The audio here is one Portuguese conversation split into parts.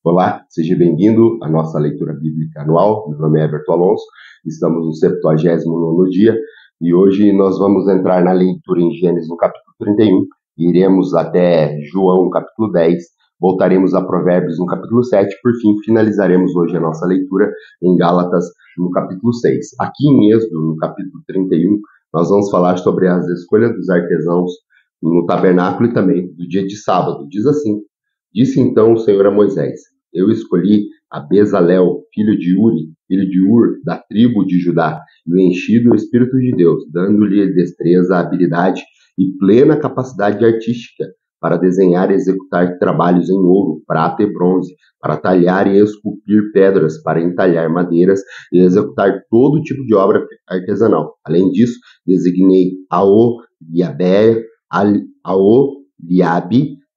Olá, seja bem-vindo à nossa leitura bíblica anual. Meu nome é Everton Alonso, estamos no 79º dia e hoje nós vamos entrar na leitura em Gênesis no capítulo 31, iremos até João no capítulo 10, voltaremos a Provérbios no capítulo 7, por fim finalizaremos hoje a nossa leitura em Gálatas no capítulo 6. Aqui em Êxodo, no capítulo 31, nós vamos falar sobre as escolhas dos artesãos no tabernáculo e também do dia de sábado. Diz assim: Disse então o Senhor a Moisés: Eu escolhi a Bezalel, filho de Uri, filho de Ur, da tribo de Judá, e o enchi do Espírito de Deus, dando-lhe destreza, habilidade e plena capacidade artística para desenhar e executar trabalhos em ouro, prata e bronze, para talhar e esculpir pedras, para entalhar madeiras e executar todo tipo de obra artesanal. Além disso, designei Aholiabe,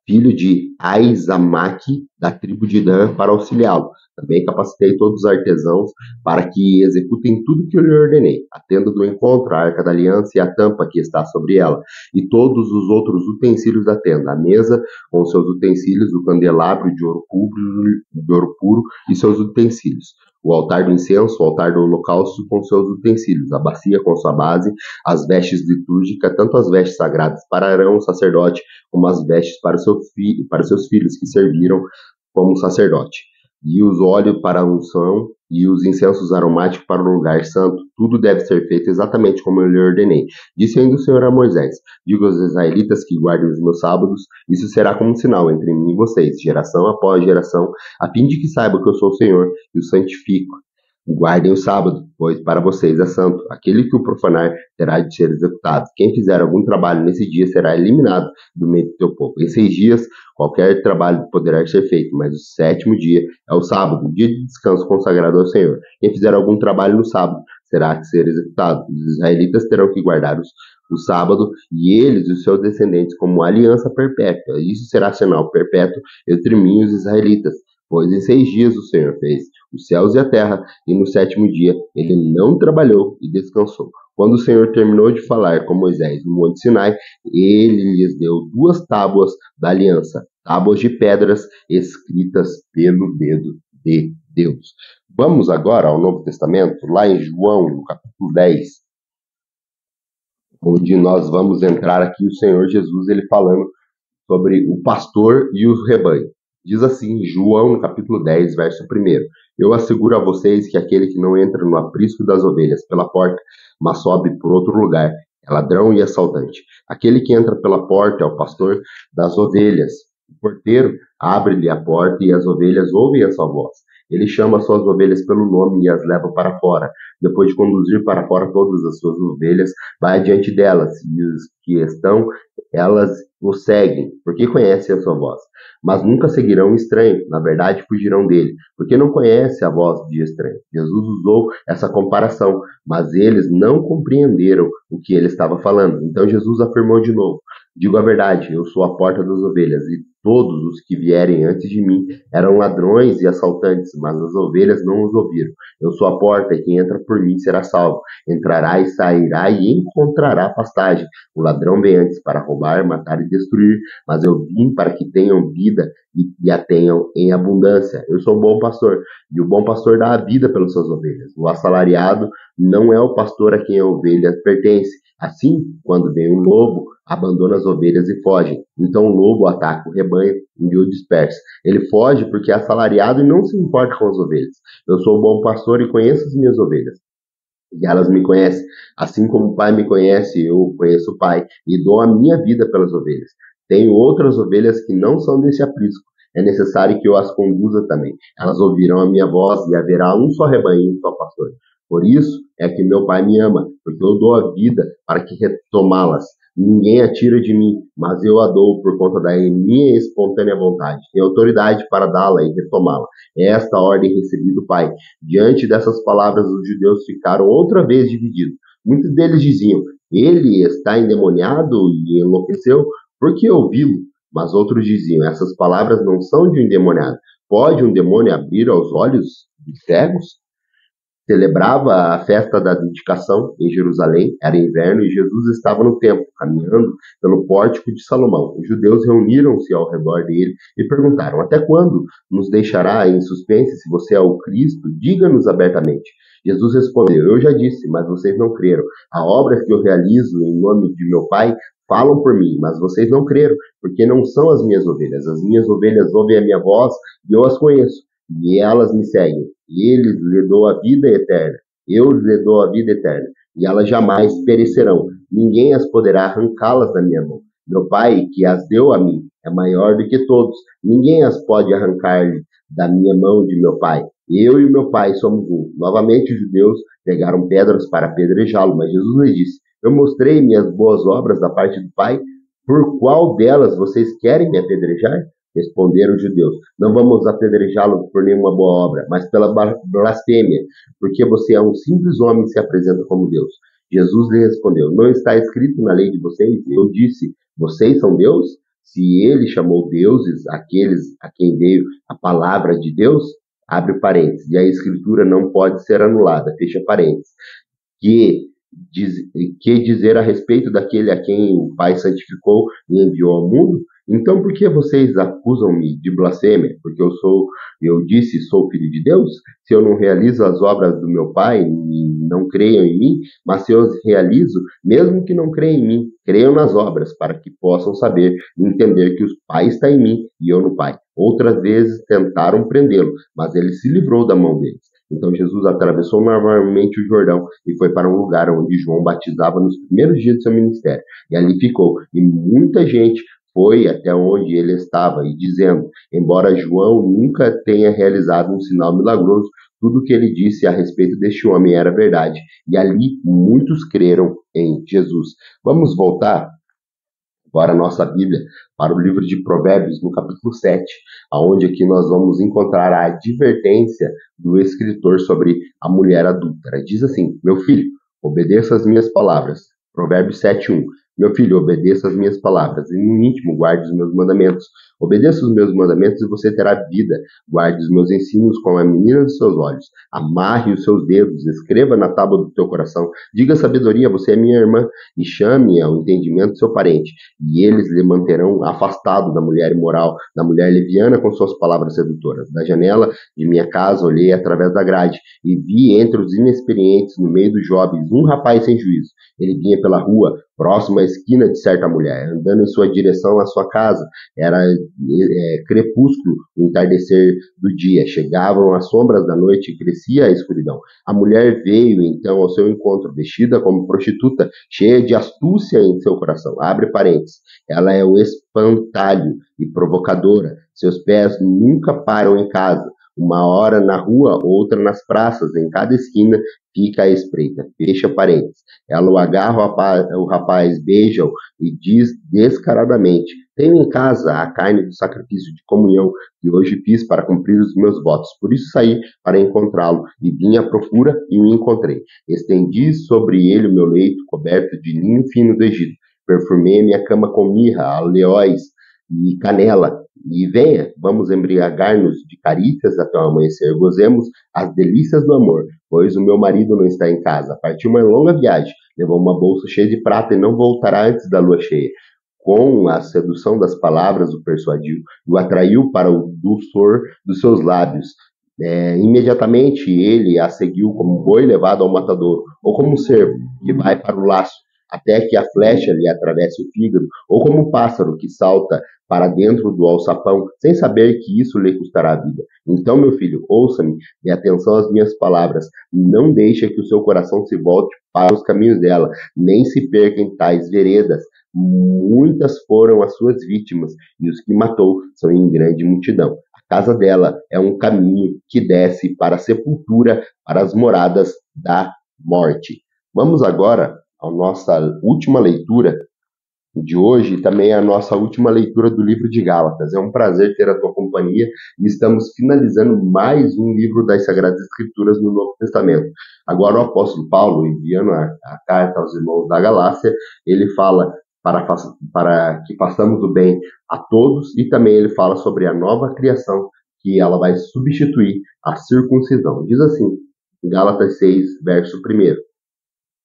filho de Aizamaque, da tribo de Dan, para auxiliá-lo. Também capacitei todos os artesãos para que executem tudo que eu lhe ordenei: a tenda do encontro, a arca da aliança e a tampa que está sobre ela, e todos os outros utensílios da tenda, a mesa com seus utensílios, o candelabro de ouro puro e seus utensílios, o altar do incenso, o altar do holocausto com seus utensílios, a bacia com sua base, as vestes litúrgicas, tanto as vestes sagradas para Arão, o sacerdote, como as vestes para seus filhos que serviram como sacerdote, e os óleos para a unção e os incensos aromáticos para o lugar santo. Tudo deve ser feito exatamente como eu lhe ordenei. Disse ainda o Senhor a Moisés: Diga aos israelitas que guardem os meus sábados, isso será como um sinal entre mim e vocês, geração após geração, a fim de que saibam que eu sou o Senhor e o santifico. Guardem o sábado, pois para vocês é santo. Aquele que o profanar terá de ser executado. Quem fizer algum trabalho nesse dia será eliminado do meio do teu povo. Em 6 dias, qualquer trabalho poderá ser feito, mas o 7º dia é o sábado, o dia de descanso consagrado ao Senhor. Quem fizer algum trabalho no sábado será de ser executado. Os israelitas terão que guardar o sábado, e eles e os seus descendentes, como aliança perpétua. Isso será sinal perpétuo entre mim e os israelitas. Pois em 6 dias o Senhor fez os céus e a terra, e no 7º dia ele não trabalhou e descansou. Quando o Senhor terminou de falar com Moisés no Monte Sinai, ele lhes deu 2 tábuas da aliança, tábuas de pedras escritas pelo dedo de Deus. Vamos agora ao Novo Testamento, lá em João, no capítulo 10, onde nós vamos entrar aqui o Senhor Jesus, ele falando sobre o pastor e o rebanho. Diz assim, João, no capítulo 10, verso 1: Eu asseguro a vocês que aquele que não entra no aprisco das ovelhas pela porta, mas sobe por outro lugar, é ladrão e assaltante. Aquele que entra pela porta é o pastor das ovelhas. O porteiro abre-lhe a porta e as ovelhas ouvem a sua voz. Ele chama as suas ovelhas pelo nome e as leva para fora. Depois de conduzir para fora todas as suas ovelhas, vai adiante delas, e os que estão, elas o seguem, porque conhecem a sua voz. Mas nunca seguirão um estranho, na verdade fugirão dele, porque não conhecem a voz de estranho. Jesus usou essa comparação, mas eles não compreenderam o que ele estava falando. Então Jesus afirmou de novo: Digo a verdade, eu sou a porta das ovelhas, e todos os que vierem antes de mim eram ladrões e assaltantes, mas as ovelhas não os ouviram. Eu sou a porta, e quem entra por mim será salvo. Entrará e sairá e encontrará pastagem. O ladrão vem antes para roubar, matar e destruir, mas eu vim para que tenham vida e a tenham em abundância. Eu sou o bom pastor, e o bom pastor dá a vida pelas suas ovelhas. O assalariado não é o pastor a quem a ovelha pertence. Assim, quando vem um lobo, abandona as ovelhas e foge. Então o lobo ataca o rebanho e o dispersa. Ele foge porque é assalariado e não se importa com as ovelhas. Eu sou o bom pastor e conheço as minhas ovelhas, e elas me conhecem. Assim como o Pai me conhece, eu conheço o Pai, e dou a minha vida pelas ovelhas. Tenho outras ovelhas que não são desse aprisco. É necessário que eu as conduza também. Elas ouvirão a minha voz, e haverá um só rebanho e um só pastor. Por isso é que meu Pai me ama, porque eu dou a vida para que retomá-las. Ninguém a tira de mim, mas eu a dou por conta da minha espontânea vontade. Tenho autoridade para dá-la e retomá-la. É esta a ordem recebida do Pai. Diante dessas palavras, os judeus ficaram outra vez divididos. Muitos deles diziam: Ele está endemoniado e enlouqueceu, por que ouvi-lo? Mas outros diziam: Essas palavras não são de um endemoniado. Pode um demônio abrir os olhos de cegos? Celebrava a festa da dedicação em Jerusalém, era inverno e Jesus estava no templo, caminhando pelo pórtico de Salomão. Os judeus reuniram-se ao redor dele e perguntaram: Até quando nos deixará em suspense? Se você é o Cristo, diga-nos abertamente. Jesus respondeu: Eu já disse, mas vocês não creram. A obra que eu realizo em nome de meu Pai falam por mim, mas vocês não creram, porque não são as minhas ovelhas. As minhas ovelhas ouvem a minha voz e eu as conheço, e elas me seguem. E eles lhe dou a vida eterna. Eu lhe dou a vida eterna, e elas jamais perecerão. Ninguém as poderá arrancá-las da minha mão. Meu Pai, que as deu a mim, é maior do que todos. Ninguém as pode arrancar da minha mão de meu Pai. Eu e o meu Pai somos um. Novamente os judeus pegaram pedras para apedrejá-lo, mas Jesus lhe disse: Eu mostrei minhas boas obras da parte do Pai. Por qual delas vocês querem me apedrejar? Responderam os judeus: Não vamos apedrejá-lo por nenhuma boa obra, mas pela blasfêmia, porque você é um simples homem e se apresenta como Deus. Jesus lhe respondeu: Não está escrito na lei de vocês? Eu disse: Vocês são Deus? Se ele chamou deuses aqueles a quem veio a palavra de Deus, abre parênteses, e a escritura não pode ser anulada, fecha parênteses, que diz, que dizer a respeito daquele a quem o Pai santificou e enviou ao mundo? Então, por que vocês acusam-me de blasfêmia? Porque eu disse, sou filho de Deus? Se eu não realizo as obras do meu Pai, não creiam em mim, mas se eu as realizo, mesmo que não creiam em mim, creiam nas obras, para que possam saber e entender que o Pai está em mim e eu no Pai. Outras vezes tentaram prendê-lo, mas ele se livrou da mão deles. Então Jesus atravessou novamente o Jordão e foi para um lugar onde João batizava nos primeiros dias de seu ministério. E ali ficou. E muita gente foi até onde ele estava e dizendo: embora João nunca tenha realizado um sinal milagroso, tudo o que ele disse a respeito deste homem era verdade. E ali muitos creram em Jesus. Vamos voltar agora a nossa Bíblia para o livro de Provérbios, no capítulo 7, aonde aqui nós vamos encontrar a advertência do escritor sobre a mulher adúltera. Diz assim: Meu filho, obedeça as minhas palavras. Provérbios 7:1. Meu filho, obedeça as minhas palavras, e no íntimo guarde os meus mandamentos. Obedeça os meus mandamentos e você terá vida. Guarde os meus ensinos como a menina dos seus olhos. Amarre os seus dedos, escreva na tábua do teu coração. Diga sabedoria, você é minha irmã, e chame ao entendimento seu parente. E eles lhe manterão afastado da mulher imoral, da mulher leviana com suas palavras sedutoras. Da janela de minha casa olhei através da grade, e vi entre os inexperientes, no meio dos jovens, um rapaz sem juízo. Ele vinha pela rua, próximo à esquina de certa mulher, andando em sua direção à sua casa. Era crepúsculo, o entardecer do dia. Chegavam as sombras da noite e crescia a escuridão. A mulher veio então ao seu encontro, vestida como prostituta, cheia de astúcia em seu coração. Abre parênteses. Ela é o espantalho e provocadora. Seus pés nunca param em casa. Uma hora na rua, outra nas praças, em cada esquina fica a espreita. Fecha parênteses. Ela o agarra, o rapaz beija-o e diz descaradamente: Tenho em casa a carne do sacrifício de comunhão que hoje fiz para cumprir os meus votos. Por isso saí para encontrá-lo e vim à procura e o encontrei. Estendi sobre ele o meu leito coberto de linho fino do Egito. Perfumei minha cama com mirra, aleóis e canela. E venha, vamos embriagar-nos de carícias até o amanhecer. Gozemos as delícias do amor, pois o meu marido não está em casa. Partiu uma longa viagem, levou uma bolsa cheia de prata e não voltará antes da lua cheia. Com a sedução das palavras o persuadiu e o atraiu para o dulçor dos seus lábios. Imediatamente ele a seguiu como um boi levado ao matadouro, ou como um cervo que vai para o laço, até que a flecha lhe atravesse o fígado, ou como um pássaro que salta para dentro do alçapão, sem saber que isso lhe custará a vida. Então, meu filho, ouça-me, dê atenção às minhas palavras, não deixe que o seu coração se volte para os caminhos dela, nem se perca em tais veredas. Muitas foram as suas vítimas, e os que matou são em grande multidão. A casa dela é um caminho que desce para a sepultura, para as moradas da morte. Vamos agora à nossa última leitura de hoje e também a nossa última leitura do livro de Gálatas. É um prazer ter a tua companhia e estamos finalizando mais um livro das Sagradas Escrituras no Novo Testamento. Agora o apóstolo Paulo, enviando a carta aos irmãos da Galácia, ele fala para que façamos o bem a todos e também ele fala sobre a nova criação, que ela vai substituir a circuncisão. Diz assim: Gálatas 6, verso 1.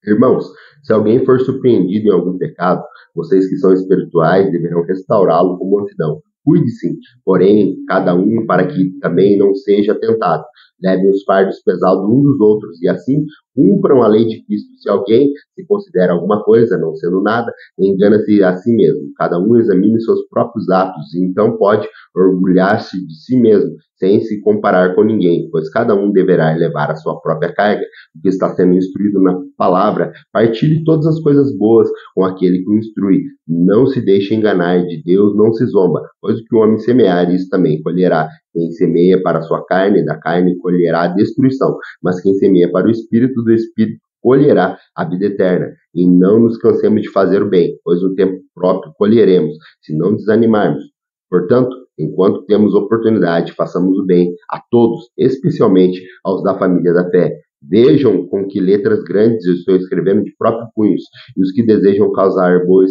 Irmãos, se alguém for surpreendido em algum pecado, vocês que são espirituais deverão restaurá-lo com mansidão. Cuide-se, porém, cada um para que também não seja tentado. Levem os fardos pesados uns dos outros e assim cumpram a lei de Cristo. Se alguém se considera alguma coisa, não sendo nada, engana-se a si mesmo. Cada um examine seus próprios atos e então pode orgulhar-se de si mesmo, sem se comparar com ninguém, pois cada um deverá levar a sua própria carga, o que está sendo instruído na palavra. Partilhe todas as coisas boas com aquele que o instrui. Não se deixe enganar, de Deus não se zomba, pois o que o homem semear, isso também colherá. Quem semeia para a sua carne, da carne colherá a destruição, mas quem semeia para o Espírito, do Espírito colherá a vida eterna. E não nos cansemos de fazer o bem, pois no tempo próprio colheremos, se não desanimarmos. Portanto, enquanto temos oportunidade, façamos o bem a todos, especialmente aos da família da fé. Vejam com que letras grandes eu estou escrevendo de próprio punhos, e os que desejam causar boa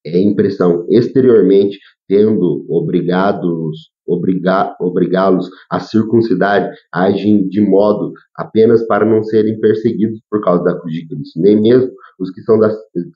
impressão exteriormente, tendo obrigá-los a circuncidar, agem de modo apenas para não serem perseguidos por causa da cruz de Cristo. Nem mesmo os que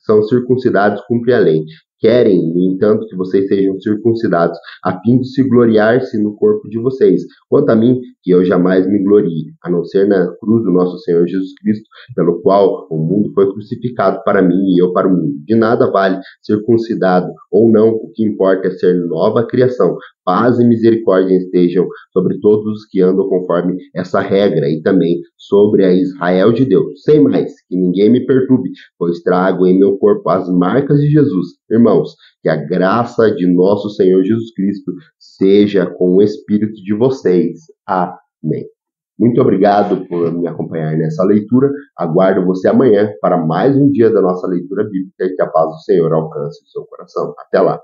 são circuncidados cumprem a lei. Querem, no entanto, que vocês sejam circuncidados, a fim de se gloriar-se no corpo de vocês. Quanto a mim, que eu jamais me glorie, a não ser na cruz do nosso Senhor Jesus Cristo, pelo qual o mundo foi crucificado para mim e eu para o mundo. De nada vale circuncidado ou não, o que importa é ser nova criação. Paz e misericórdia estejam sobre todos os que andam conforme essa regra e também sobre a Israel de Deus. Sem mais, que ninguém me perturbe, pois trago em meu corpo as marcas de Jesus. Irmãos, que a graça de nosso Senhor Jesus Cristo seja com o espírito de vocês. Amém. Muito obrigado por me acompanhar nessa leitura. Aguardo você amanhã para mais um dia da nossa leitura bíblica e que a paz do Senhor alcance o seu coração. Até lá.